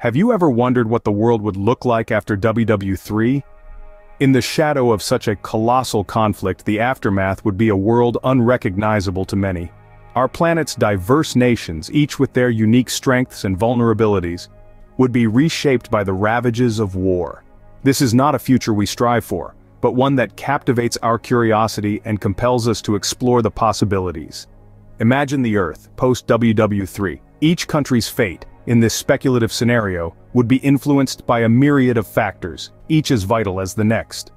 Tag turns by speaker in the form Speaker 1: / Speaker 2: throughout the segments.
Speaker 1: Have you ever wondered what the world would look like after WW3? In the shadow of such a colossal conflict, the aftermath would be a world unrecognizable to many. Our planet's diverse nations, each with their unique strengths and vulnerabilities, would be reshaped by the ravages of war. This is not a future we strive for, but one that captivates our curiosity and compels us to explore the possibilities. Imagine the Earth, post-WW3. Each country's fate, in this speculative scenario, would be influenced by a myriad of factors, each as vital as the next.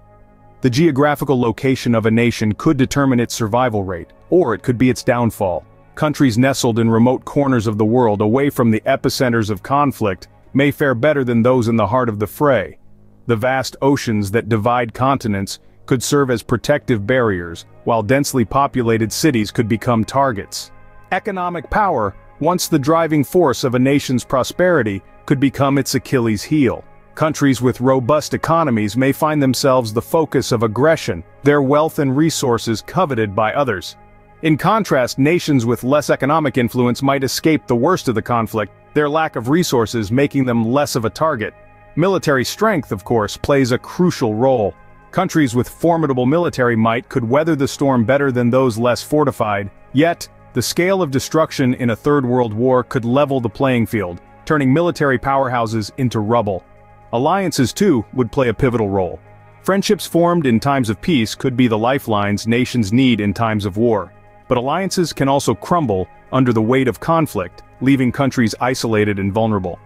Speaker 1: The geographical location of a nation could determine its survival rate, or it could be its downfall. Countries nestled in remote corners of the world, away from the epicenters of conflict, may fare better than those in the heart of the fray. The vast oceans that divide continents could serve as protective barriers, while densely populated cities could become targets. Economic power, once the driving force of a nation's prosperity, could become its Achilles heel. Countries with robust economies may find themselves the focus of aggression, their wealth and resources coveted by others. In contrast, nations with less economic influence might escape the worst of the conflict, their lack of resources making them less of a target. Military strength, of course, plays a crucial role. Countries with formidable military might could weather the storm better than those less fortified, yet, the scale of destruction in a Third World War could level the playing field, turning military powerhouses into rubble. Alliances, too, would play a pivotal role. Friendships formed in times of peace could be the lifelines nations need in times of war. But alliances can also crumble under the weight of conflict, leaving countries isolated and vulnerable.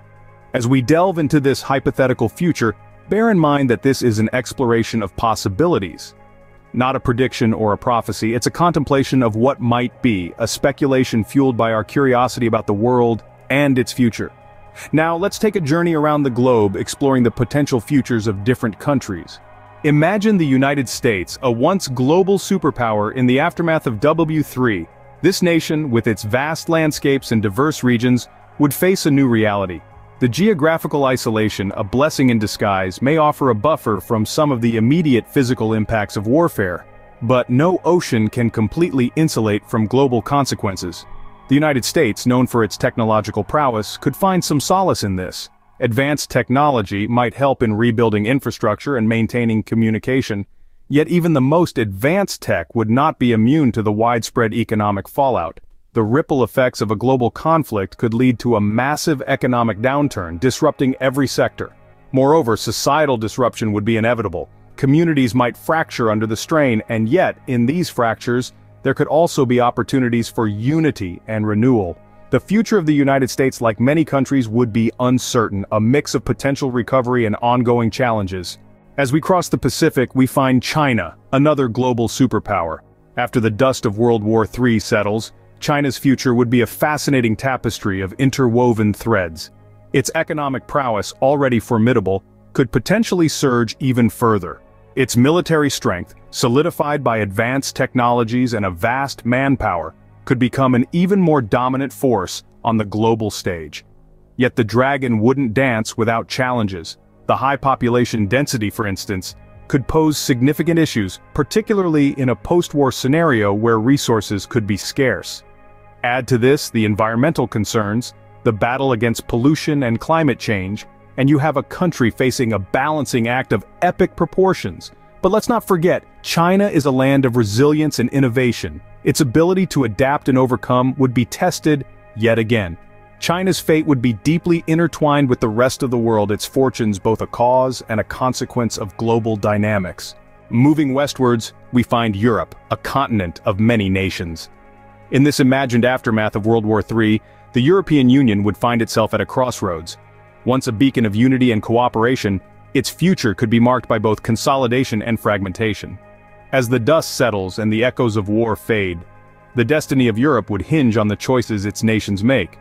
Speaker 1: As we delve into this hypothetical future, bear in mind that this is an exploration of possibilities. Not a prediction or a prophecy, it's a contemplation of what might be, a speculation fueled by our curiosity about the world and its future. Now let's take a journey around the globe, exploring the potential futures of different countries. Imagine the United States, a once global superpower in the aftermath of WW3. This nation, with its vast landscapes and diverse regions, would face a new reality. The geographical isolation, a blessing in disguise, may offer a buffer from some of the immediate physical impacts of warfare. But no ocean can completely insulate from global consequences. The United States, known for its technological prowess, could find some solace in this. Advanced technology might help in rebuilding infrastructure and maintaining communication, yet even the most advanced tech would not be immune to the widespread economic fallout. The ripple effects of a global conflict could lead to a massive economic downturn, disrupting every sector. Moreover, societal disruption would be inevitable. Communities might fracture under the strain, and yet, in these fractures, there could also be opportunities for unity and renewal. The future of the United States, like many countries, would be uncertain, a mix of potential recovery and ongoing challenges. As we cross the Pacific, we find China, another global superpower. After the dust of World War III settles, China's future would be a fascinating tapestry of interwoven threads. Its economic prowess, already formidable, could potentially surge even further. Its military strength, solidified by advanced technologies and a vast manpower, could become an even more dominant force on the global stage. Yet the dragon wouldn't dance without challenges. The high population density, for instance, could pose significant issues, particularly in a post-war scenario where resources could be scarce. Add to this the environmental concerns, the battle against pollution and climate change, and you have a country facing a balancing act of epic proportions. But let's not forget, China is a land of resilience and innovation. Its ability to adapt and overcome would be tested yet again. China's fate would be deeply intertwined with the rest of the world, its fortunes both a cause and a consequence of global dynamics. Moving westwards, we find Europe, a continent of many nations. In this imagined aftermath of World War III, the European Union would find itself at a crossroads. Once a beacon of unity and cooperation, its future could be marked by both consolidation and fragmentation. As the dust settles and the echoes of war fade, the destiny of Europe would hinge on the choices its nations make.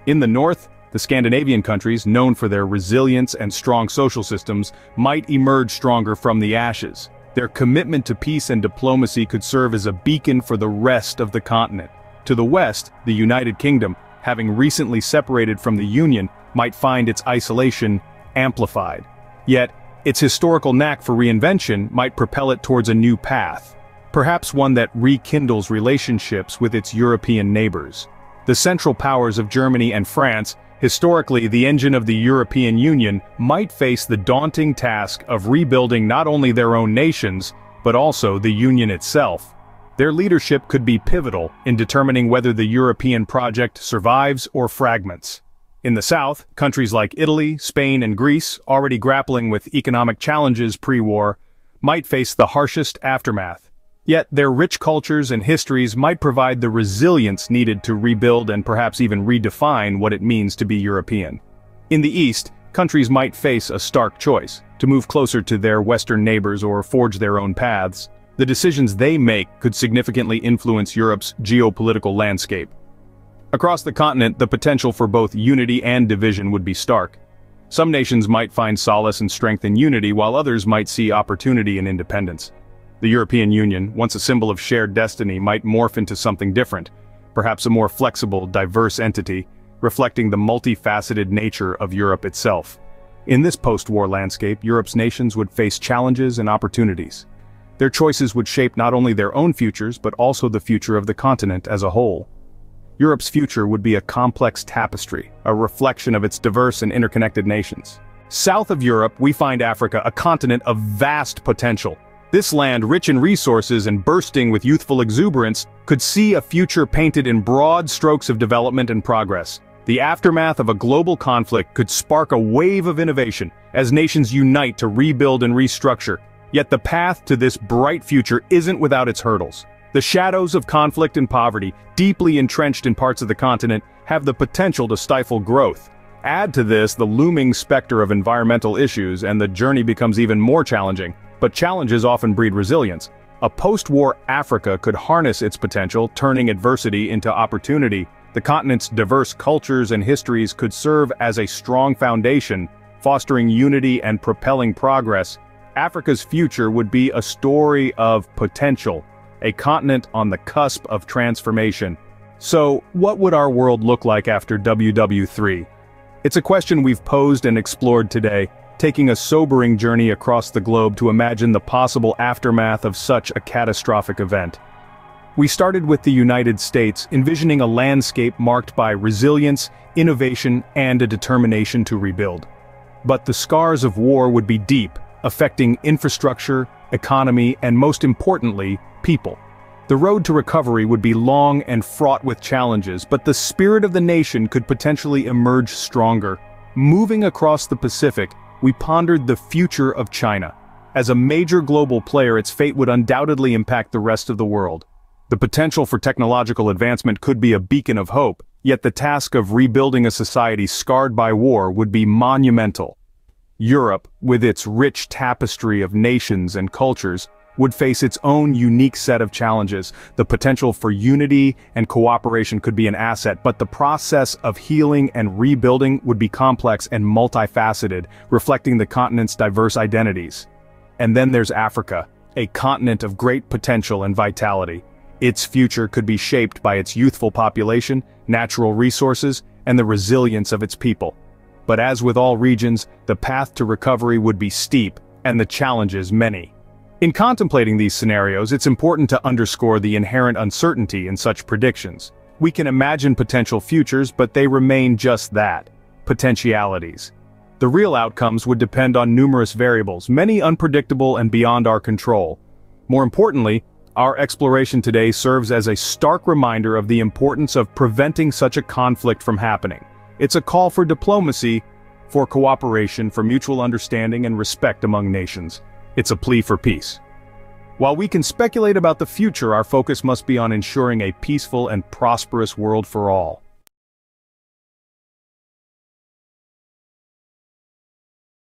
Speaker 1: In the north, the Scandinavian countries, known for their resilience and strong social systems, might emerge stronger from the ashes. Their commitment to peace and diplomacy could serve as a beacon for the rest of the continent. To the west, the United Kingdom, having recently separated from the Union, might find its isolation amplified. Yet, its historical knack for reinvention might propel it towards a new path, perhaps one that rekindles relationships with its European neighbors. The central powers of Germany and France, Historically, the engine of the European Union might face the daunting task of rebuilding not only their own nations, but also the Union itself. Their leadership could be pivotal in determining whether the European project survives or fragments. In the south, countries like Italy, Spain, and Greece, already grappling with economic challenges pre-war, might face the harshest aftermath. Yet their rich cultures and histories might provide the resilience needed to rebuild and perhaps even redefine what it means to be European. In the east, countries might face a stark choice: to move closer to their Western neighbors or forge their own paths. The decisions they make could significantly influence Europe's geopolitical landscape. Across the continent, the potential for both unity and division would be stark. Some nations might find solace and strength in unity, while others might see opportunity in independence. The European Union, once a symbol of shared destiny, might morph into something different, perhaps a more flexible, diverse entity, reflecting the multifaceted nature of Europe itself. In this post-war landscape, Europe's nations would face challenges and opportunities. Their choices would shape not only their own futures, but also the future of the continent as a whole. Europe's future would be a complex tapestry, a reflection of its diverse and interconnected nations. South of Europe, we find Africa, a continent of vast potential. This land, rich in resources and bursting with youthful exuberance, could see a future painted in broad strokes of development and progress. The aftermath of a global conflict could spark a wave of innovation as nations unite to rebuild and restructure. Yet the path to this bright future isn't without its hurdles. The shadows of conflict and poverty, deeply entrenched in parts of the continent, have the potential to stifle growth. Add to this the looming specter of environmental issues and the journey becomes even more challenging. But challenges often breed resilience. A post-war Africa could harness its potential, turning adversity into opportunity. The continent's diverse cultures and histories could serve as a strong foundation, fostering unity and propelling progress. Africa's future would be a story of potential, a continent on the cusp of transformation. So, what would our world look like after WW3? It's a question we've posed and explored today, taking a sobering journey across the globe to imagine the possible aftermath of such a catastrophic event. We started with the United States, envisioning a landscape marked by resilience, innovation, and a determination to rebuild. But the scars of war would be deep, affecting infrastructure, economy, and most importantly, people. The road to recovery would be long and fraught with challenges, but the spirit of the nation could potentially emerge stronger. Moving across the Pacific, we pondered the future of China. As a major global player, its fate would undoubtedly impact the rest of the world. The potential for technological advancement could be a beacon of hope, yet the task of rebuilding a society scarred by war would be monumental. Europe, with its rich tapestry of nations and cultures, would face its own unique set of challenges. The potential for unity and cooperation could be an asset, but the process of healing and rebuilding would be complex and multifaceted, reflecting the continent's diverse identities. And then there's Africa, a continent of great potential and vitality. Its future could be shaped by its youthful population, natural resources, and the resilience of its people. But as with all regions, the path to recovery would be steep, and the challenges many. In contemplating these scenarios, it's important to underscore the inherent uncertainty in such predictions. We can imagine potential futures, but they remain just that, potentialities. The real outcomes would depend on numerous variables, many unpredictable and beyond our control. More importantly, our exploration today serves as a stark reminder of the importance of preventing such a conflict from happening. It's a call for diplomacy, for cooperation, for mutual understanding and respect among nations. It's a plea for peace. While we can speculate about the future, our focus must be on ensuring a peaceful and prosperous world for all.